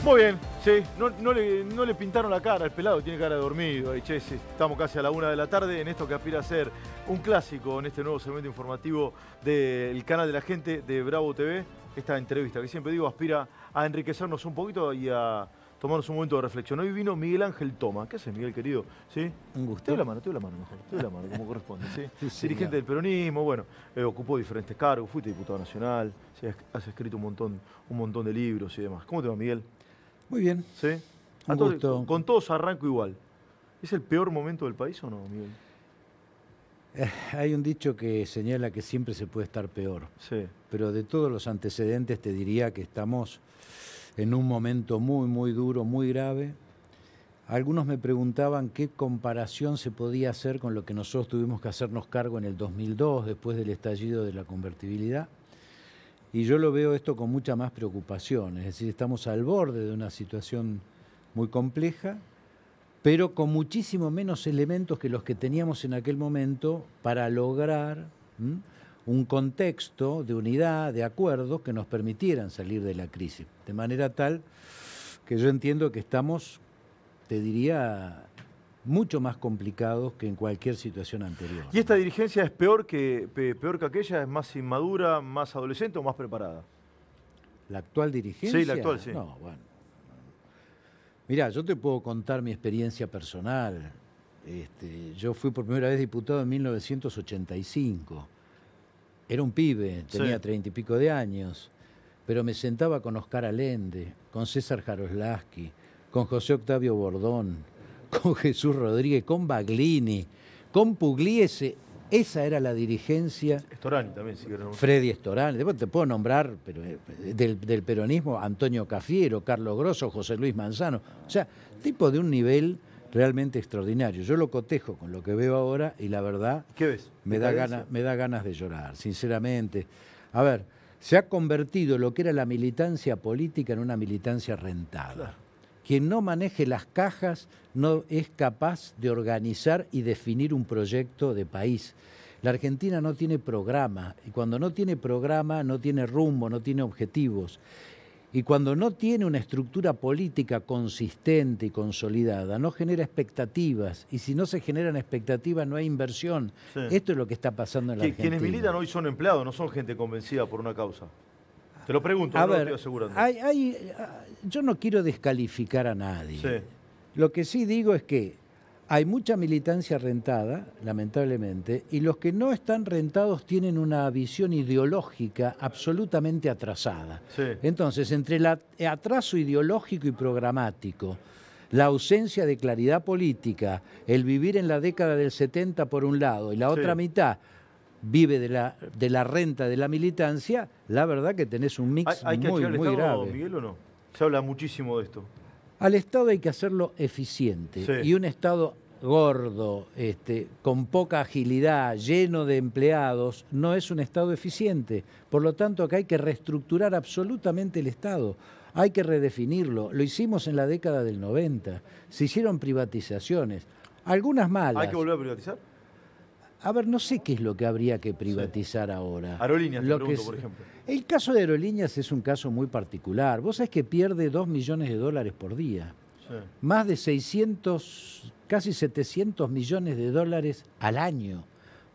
Muy bien, sí, no le pintaron la cara, el pelado tiene cara de dormido. Ahí, che, sí, estamos casi a la 1 de la tarde en esto que aspira a ser un clásico en este nuevo segmento informativo del canal de la gente de Bravo TV. Esta entrevista que siempre digo aspira a enriquecernos un poquito y a tomarnos un momento de reflexión. Hoy vino Miguel Ángel Toma. ¿Qué haces, Miguel, querido? ¿Sí? Un gusto. Te doy la mano mejor. Te doy la mano, como corresponde. ¿Sí? Sí, dirigente del peronismo, bueno, ocupó diferentes cargos, fuiste diputado nacional, ¿sí? Has escrito un montón de libros y demás. ¿Cómo te va, Miguel? Muy bien. ¿Sí? Un gusto. Con todos arranco igual. ¿Es el peor momento del país o no, Miguel? Hay un dicho que señala que siempre se puede estar peor. Sí. Pero de todos los antecedentes te diría que estamos en un momento muy, muy duro, muy grave. Algunos me preguntaban qué comparación se podía hacer con lo que nosotros tuvimos que hacernos cargo en el 2002, después del estallido de la convertibilidad. Y yo lo veo esto con mucha más preocupación. Es decir, estamos al borde de una situación muy compleja, pero con muchísimo menos elementos que los que teníamos en aquel momento para lograr un contexto de unidad, de acuerdos que nos permitieran salir de la crisis. De manera tal que yo entiendo que estamos, te diría, mucho más complicados que en cualquier situación anterior. ¿Y esta dirigencia es peor que aquella? ¿Es más inmadura, más adolescente o más preparada? ¿La actual dirigencia? Sí, la actual, sí. No, bueno. Mirá, yo te puedo contar mi experiencia personal. Yo fui por primera vez diputado en 1985. Era un pibe, tenía 30 y pico de años, pero me sentaba con Oscar Allende, con César Jaroslaski, con José Octavio Bordón, con Jesús Rodríguez, con Baglini, con Pugliese. Esa era la dirigencia. Storani también, si querés. Freddy Storani. Después te puedo nombrar pero, del peronismo, Antonio Cafiero, Carlos Grosso, José Luis Manzano. O sea, tipo de un nivel realmente extraordinario. Yo lo cotejo con lo que veo ahora y la verdad ¿Qué ves? me da ganas de llorar, sinceramente. A ver, se ha convertido lo que era la militancia política en una militancia rentada. Claro. Quien no maneje las cajas no es capaz de organizar y definir un proyecto de país. La Argentina no tiene programa, y cuando no tiene programa no tiene rumbo, no tiene objetivos. Y cuando no tiene una estructura política consistente y consolidada, no genera expectativas. Y si no se generan expectativas, no hay inversión. Sí. Esto es lo que está pasando en la Argentina. Quienes militan hoy son empleados, no son gente convencida por una causa. Te lo pregunto, no lo estoy asegurando. Yo no quiero descalificar a nadie. Sí. Lo que sí digo es que hay mucha militancia rentada, lamentablemente, y los que no están rentados tienen una visión ideológica absolutamente atrasada. Sí. Entonces, entre el atraso ideológico y programático, la ausencia de claridad política, el vivir en la década del 70 por un lado y la otra mitad vive de la renta de la militancia, la verdad que tenés un mix muy grave. ¿Miguel, o no? Se habla muchísimo de esto. Al Estado hay que hacerlo eficiente. Sí. Y un Estado gordo, con poca agilidad, lleno de empleados, no es un Estado eficiente. Por lo tanto, acá hay que reestructurar absolutamente el Estado. Hay que redefinirlo. Lo hicimos en la década del 90. Se hicieron privatizaciones, algunas malas. ¿Hay que volver a privatizar? A ver, no sé qué es lo que habría que privatizar ahora. Aerolíneas, te pregunto, por ejemplo. El caso de Aerolíneas es un caso muy particular. Vos sabés que pierde $2 millones por día. Sí. Más de 600, casi 700 millones de dólares al año.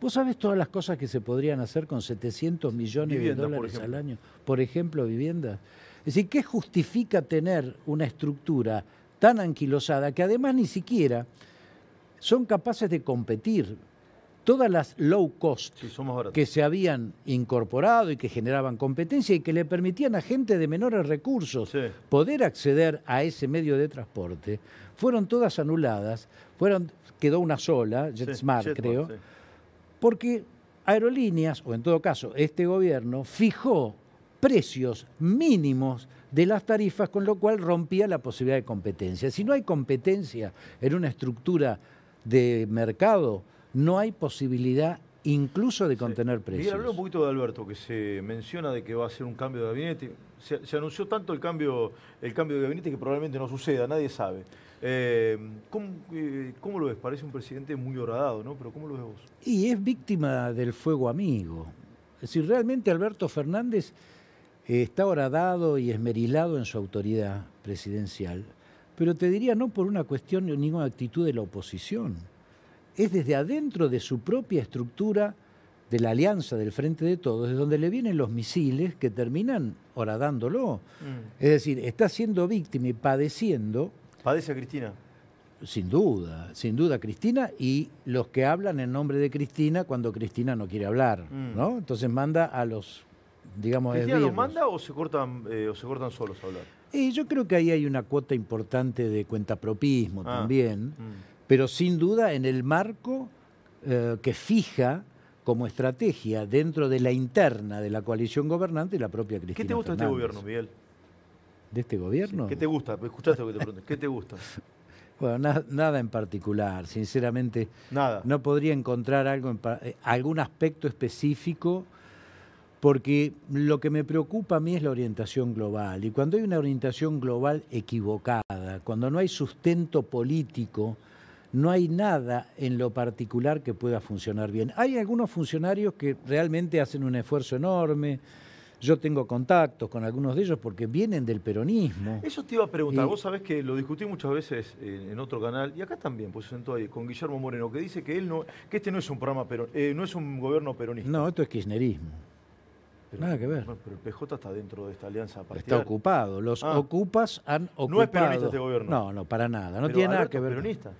¿Vos sabés todas las cosas que se podrían hacer con 700 millones de dólares al año? Por ejemplo, viviendas. Es decir, ¿qué justifica tener una estructura tan anquilosada que además ni siquiera son capaces de competir? Todas las low cost que se habían incorporado y que generaban competencia y que le permitían a gente de menores recursos poder acceder a ese medio de transporte, fueron todas anuladas, quedó una sola, JetSmart creo, porque Aerolíneas, o en todo caso este gobierno, fijó precios mínimos de las tarifas, con lo cual rompía la posibilidad de competencia. Si no hay competencia en una estructura de mercado, no hay posibilidad incluso de contener precios. Miguel, habló un poquito de Alberto, que se menciona de que va a hacer un cambio de gabinete. Se anunció tanto el cambio de gabinete que probablemente no suceda, nadie sabe. ¿Cómo lo ves? Parece un presidente muy horadado, ¿no? Pero ¿cómo lo ves vos? Y es víctima del fuego amigo. Es decir, realmente Alberto Fernández está horadado y esmerilado en su autoridad presidencial, pero te diría no por una cuestión ni ninguna actitud de la oposición. Es desde adentro de su propia estructura de la alianza del Frente de Todos, de donde le vienen los misiles que terminan horadándolo. Es decir, está siendo víctima y padeciendo. ¿Padece a Cristina? Sin duda Cristina y los que hablan en nombre de Cristina cuando Cristina no quiere hablar, ¿no? Entonces manda a los, digamos, ¿Cristina los manda o se cortan solos a hablar? Y yo creo que ahí hay una cuota importante de cuentapropismo también, pero sin duda en el marco que fija como estrategia dentro de la interna de la coalición gobernante la propia Cristina ¿Qué te gusta Fernández. de este gobierno, Miguel? ¿De este gobierno? Sí. ¿Qué te gusta? Escuchaste lo que te pregunté. ¿Qué te gusta? Bueno, nada en particular, sinceramente. Nada. No podría encontrar algún aspecto específico, porque lo que me preocupa a mí es la orientación global. Y cuando hay una orientación global equivocada, cuando no hay sustento político, no hay nada en lo particular que pueda funcionar bien. Hay algunos funcionarios que realmente hacen un esfuerzo enorme. Yo tengo contactos con algunos de ellos porque vienen del peronismo. Eso te iba a preguntar. Vos sabés que lo discutí muchas veces en otro canal, y acá también, pues se sentó ahí, con Guillermo Moreno, que dice que este no es un programa no es un gobierno peronista. No, esto es kirchnerismo. Pero, nada que ver. No, pero el PJ está dentro de esta alianza partidaria. Está ocupado. Los ocupas han ocupado. ¿No es peronista este gobierno? No, para nada. No pero tiene nada Alberto que ver. ¿Es peronista?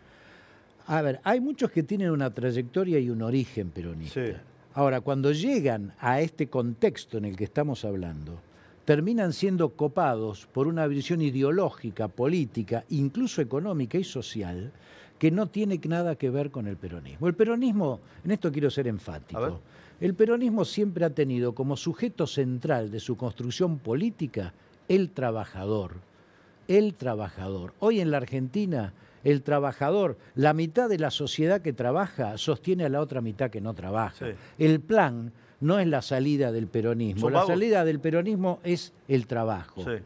A ver, hay muchos que tienen una trayectoria y un origen peronista. Sí. Ahora, cuando llegan a este contexto en el que estamos hablando, terminan siendo copados por una visión ideológica, política, incluso económica y social, que no tiene nada que ver con el peronismo. El peronismo, en esto quiero ser enfático, el peronismo siempre ha tenido como sujeto central de su construcción política el trabajador. El trabajador. Hoy en la Argentina, el trabajador, la mitad de la sociedad que trabaja sostiene a la otra mitad que no trabaja. Sí. El plan no es la salida del peronismo, la salida del peronismo es el trabajo. Sí.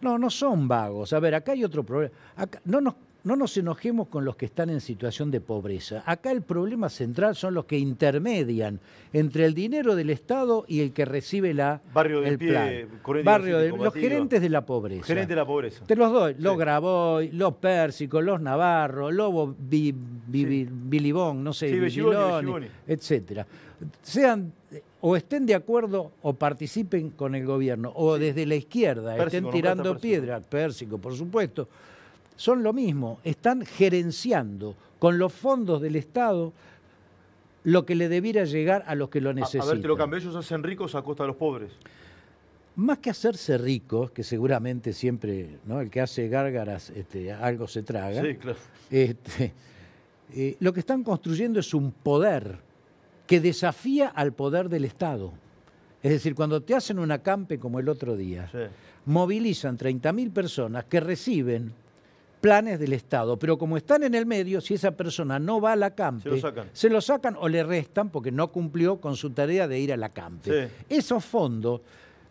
No son vagos. A ver, acá hay otro problema. Acá, no nos enojemos con los que están en situación de pobreza. Acá el problema central son los que intermedian entre el dinero del Estado y el que recibe el plan. Los gerentes de la pobreza. Gerente de la pobreza. Te los doy. Sí. Los Graboy, los Pérsicos, los Navarro, Lobo Bilibón, no sé, Vigiloni, etcétera. Sean o estén de acuerdo o participen con el gobierno, o desde la izquierda estén tirando piedra, Pérsico, por supuesto. Son lo mismo, están gerenciando con los fondos del Estado lo que le debiera llegar a los que lo necesitan. A ver, te lo cambio, ellos hacen ricos a costa de los pobres. Más que hacerse ricos, que seguramente siempre, ¿no?, el que hace gárgaras algo se traga, sí, claro. Lo que están construyendo es un poder que desafía al poder del Estado. Es decir, cuando te hacen un acampe como el otro día, sí, movilizan 30.000 personas que reciben planes del Estado, pero como están en el medio, si esa persona no va al acampe, se lo sacan o le restan porque no cumplió con su tarea de ir al acampe. Sí. Esos fondos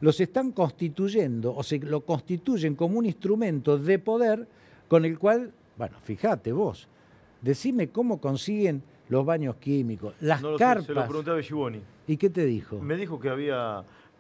los están constituyendo o se lo constituyen como un instrumento de poder con el cual, bueno, fíjate vos, decime cómo consiguen los baños químicos, las carpas. Se lo pregunté a Belliboni. ¿Y qué te dijo? Me dijo que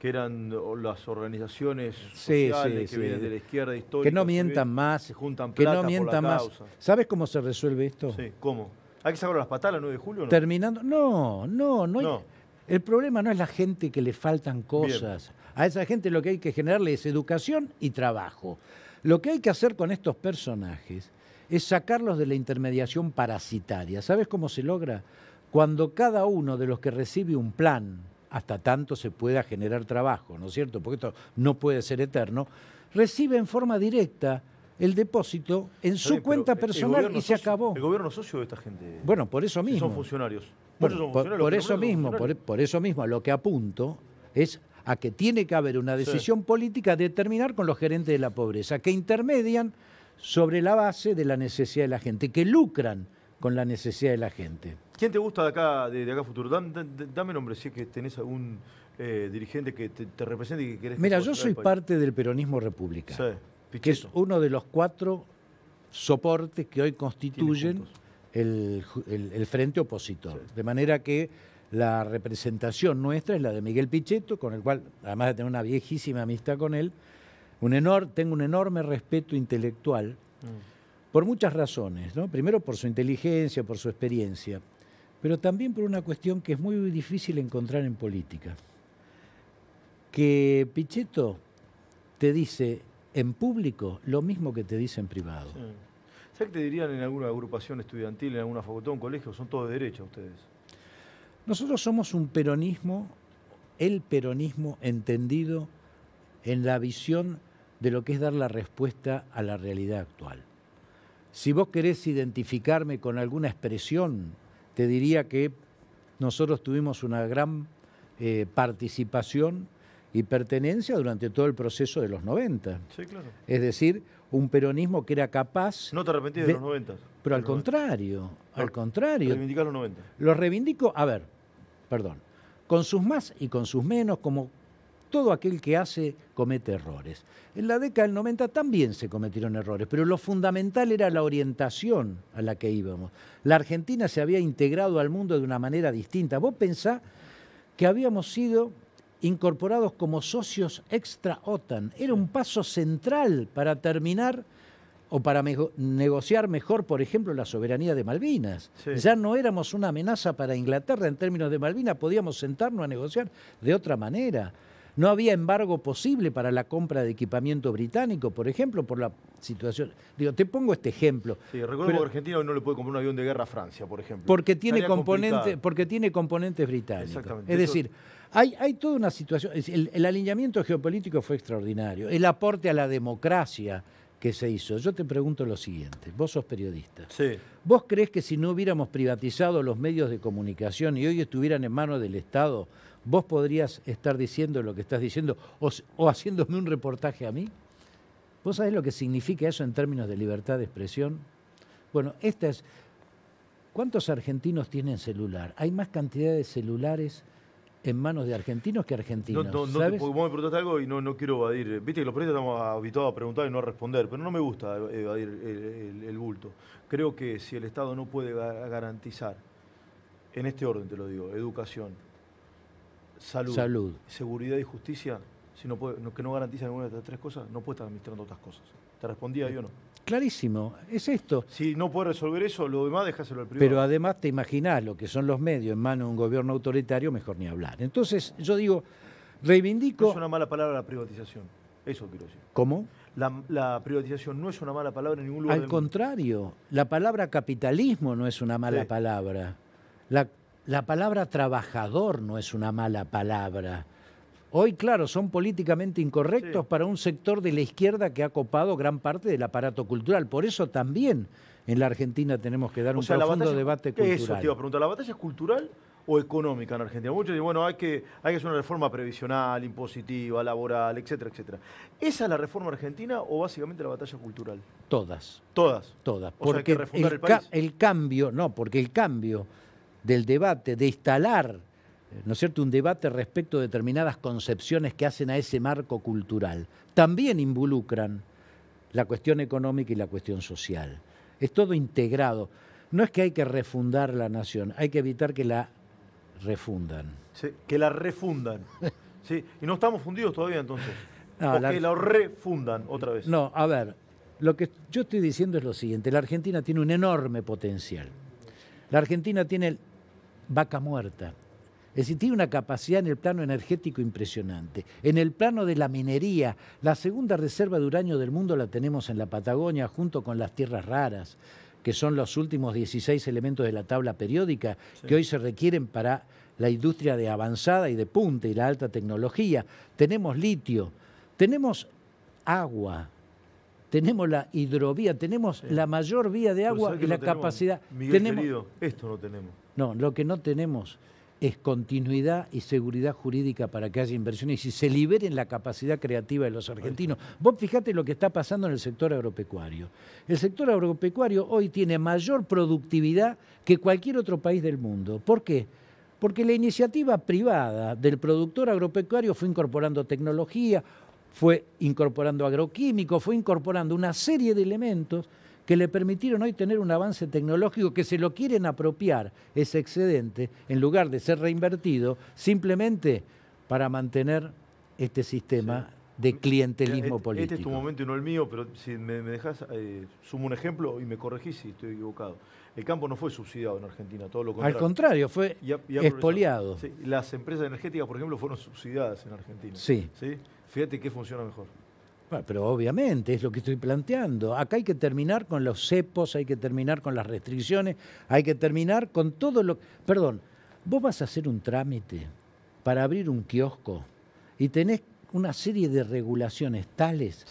eran las organizaciones sociales que vienen de la izquierda histórica. Que no mientan más. Se juntan plata por la causa. ¿Sabes cómo se resuelve esto? Sí, ¿cómo? ¿Hay que sacar las patadas el 9 de julio o no? Terminando. No. El problema no es la gente que le faltan cosas. Bien. A esa gente lo que hay que generarle es educación y trabajo. Lo que hay que hacer con estos personajes es sacarlos de la intermediación parasitaria. ¿Sabes cómo se logra? Cuando cada uno de los que recibe un plan, hasta tanto se pueda generar trabajo, ¿no es cierto? Porque esto no puede ser eterno, recibe en forma directa el depósito en su cuenta personal y se acabó. ¿El gobierno socio de esta gente? Bueno, por eso mismo. Son funcionarios. Bueno, por eso mismo, a lo que apunto es a que tiene que haber una decisión política de terminar con los gerentes de la pobreza, que intermedian sobre la base de la necesidad de la gente, que lucran con la necesidad de la gente. ¿Quién te gusta de acá futuro? Dame nombre, si es que tenés algún dirigente que te represente y que querés... Mira, yo soy parte del peronismo republicano, que es uno de los 4 soportes que hoy constituyen el frente opositor. Sí. De manera que la representación nuestra es la de Miguel Pichetto, con el cual, además de tener una viejísima amistad con él, tengo un enorme respeto intelectual por muchas razones, ¿no? Primero por su inteligencia, por su experiencia, pero también por una cuestión que es muy difícil encontrar en política. Que Pichetto te dice en público lo mismo que te dice en privado. Sí. ¿Sabes qué te dirían en alguna agrupación estudiantil, en alguna facultad, un colegio? Son todos de derecha ustedes. Nosotros somos un peronismo, el peronismo entendido en la visión de lo que es dar la respuesta a la realidad actual. Si vos querés identificarme con alguna expresión, te diría que nosotros tuvimos una gran participación y pertenencia durante todo el proceso de los 90. Sí, claro. Es decir, un peronismo que era capaz... No te arrepentís de los 90. Pero al contrario, al contrario. Reivindicar los 90. Los reivindico, con sus más y con sus menos, como todo aquel que hace comete errores. En la década del 90 también se cometieron errores, pero lo fundamental era la orientación a la que íbamos. La Argentina se había integrado al mundo de una manera distinta. Vos pensás que habíamos sido incorporados como socios extra OTAN. Era un paso central para terminar o para negociar mejor, por ejemplo, la soberanía de Malvinas. Sí. Ya no éramos una amenaza para Inglaterra en términos de Malvinas, podíamos sentarnos a negociar de otra manera. No había embargo posible para la compra de equipamiento británico, por ejemplo, por la situación. Digo, te pongo este ejemplo. Sí, recuerdo que Argentina hoy no le puede comprar un avión de guerra a Francia, por ejemplo. Porque tiene componentes británicos. Exactamente. Es decir, hay toda una situación. El alineamiento geopolítico fue extraordinario. El aporte a la democracia que se hizo. Yo te pregunto lo siguiente, vos sos periodista. Sí. ¿Vos creés que si no hubiéramos privatizado los medios de comunicación y hoy estuvieran en manos del Estado, vos podrías estar diciendo lo que estás diciendo o haciéndome un reportaje a mí? ¿Vos sabés lo que significa eso en términos de libertad de expresión? Bueno, ¿cuántos argentinos tienen celular? Hay más cantidad de celulares en manos de argentinos que argentinos. ¿Sabes? Porque vos me preguntaste algo y no quiero evadir. Viste que los periodistas estamos habituados a preguntar y no a responder, pero no me gusta evadir el bulto. Creo que si el Estado no puede garantizar, en este orden te lo digo, educación, salud, seguridad y justicia, que no garantiza ninguna de estas tres cosas, no puede estar administrando otras cosas. ¿Te respondía yo o no? Clarísimo, es esto. Si no puede resolver eso, lo demás dejáselo al privado. Pero además te imaginás lo que son los medios en manos de un gobierno autoritario, mejor ni hablar. Entonces, yo digo, reivindico... No es una mala palabra la privatización, eso quiero decir. ¿Cómo? La privatización no es una mala palabra en ningún lugar. Al contrario, la palabra capitalismo no es una mala palabra. La palabra trabajador no es una mala palabra. Hoy, claro, son políticamente incorrectos para un sector de la izquierda que ha copado gran parte del aparato cultural. Por eso también en la Argentina tenemos que dar un profundo debate cultural. Eso te iba a preguntar, ¿la batalla es cultural o económica en Argentina? Muchos dicen, bueno, hay que hacer una reforma previsional, impositiva, laboral, etcétera, etcétera. ¿Esa es la reforma argentina o básicamente la batalla cultural? Todas. ¿Todas? Todas. O sea, hay que refundar el país. Porque el cambio del debate, de instalar, ¿no es cierto?, un debate respecto de determinadas concepciones que hacen a ese marco cultural, también involucran la cuestión económica y la cuestión social. Es todo integrado. No es que hay que refundar la nación, hay que evitar que la refundan. Sí, que la refundan. Sí, y no estamos fundidos todavía entonces. No, que la refundan otra vez. No, a ver, lo que yo estoy diciendo es lo siguiente, la Argentina tiene un enorme potencial. La Argentina tiene vaca muerta. Es decir, tiene una capacidad en el plano energético impresionante. En el plano de la minería, la segunda reserva de uranio del mundo la tenemos en la Patagonia, junto con las tierras raras, que son los últimos 16 elementos de la tabla periódica, que hoy se requieren para la industria de avanzada y de punta y la alta tecnología. Tenemos litio, tenemos agua, tenemos la hidrovía, tenemos la mayor vía de agua y la capacidad. Miguel querido, esto no tenemos. No, lo que no tenemos es continuidad y seguridad jurídica para que haya inversiones y se liberen la capacidad creativa de los argentinos. Vos fijate lo que está pasando en el sector agropecuario. El sector agropecuario hoy tiene mayor productividad que cualquier otro país del mundo. ¿Por qué? Porque la iniciativa privada del productor agropecuario fue incorporando tecnología, fue incorporando agroquímicos, fue incorporando una serie de elementos que le permitieron hoy tener un avance tecnológico que se lo quieren apropiar, ese excedente, en lugar de ser reinvertido, simplemente para mantener este sistema de clientelismo político. Este es tu momento y no el mío, pero si me dejas, sumo un ejemplo y me corregís si estoy equivocado. El campo no fue subsidiado en Argentina, todo lo contrario. Al contrario, fue expoliado. Sí, las empresas energéticas, por ejemplo, fueron subsidiadas en Argentina. Sí. ¿Sí? Fíjate qué funciona mejor. Bueno, pero obviamente es lo que estoy planteando. Acá hay que terminar con los cepos, hay que terminar con las restricciones, hay que terminar con todo lo... Perdón, vos vas a hacer un trámite para abrir un kiosco y tenés una serie de regulaciones tales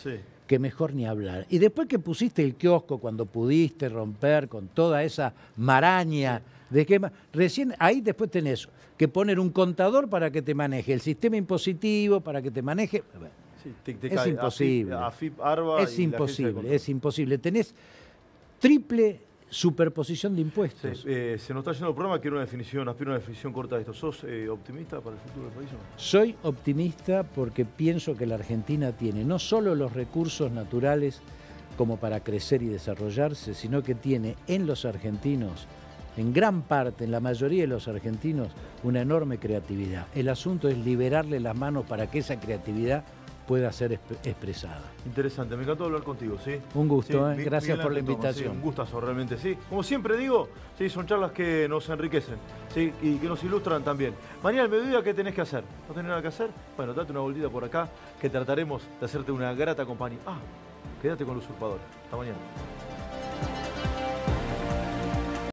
que mejor ni hablar. Y después que pusiste el kiosco, cuando pudiste romper con toda esa maraña de esquema, recién ahí después tenés que poner un contador para que te maneje el sistema impositivo, para que te maneje... Es imposible. AFIP, ARBA es imposible, es imposible. Tenés triple superposición de impuestos. Se nos está yendo el programa, quiero aspiro a una definición corta de esto. ¿Sos optimista para el futuro del país o no? Soy optimista porque pienso que la Argentina tiene no solo los recursos naturales como para crecer y desarrollarse, sino que tiene en los argentinos, en gran parte, en la mayoría de los argentinos, una enorme creatividad. El asunto es liberarle las manos para que esa creatividad pueda ser expresada. Interesante, me encantó hablar contigo, ¿sí? Un gusto, gracias por la invitación. Sí, un gustazo, realmente, sí. Como siempre digo, sí, son charlas que nos enriquecen, ¿sí? Y que nos ilustran también. Mañana al mediodía, ¿qué tenés que hacer? ¿No tenés nada que hacer? Bueno, date una vueltita por acá, que trataremos de hacerte una grata compañía. Quédate con el usurpador. Hasta mañana.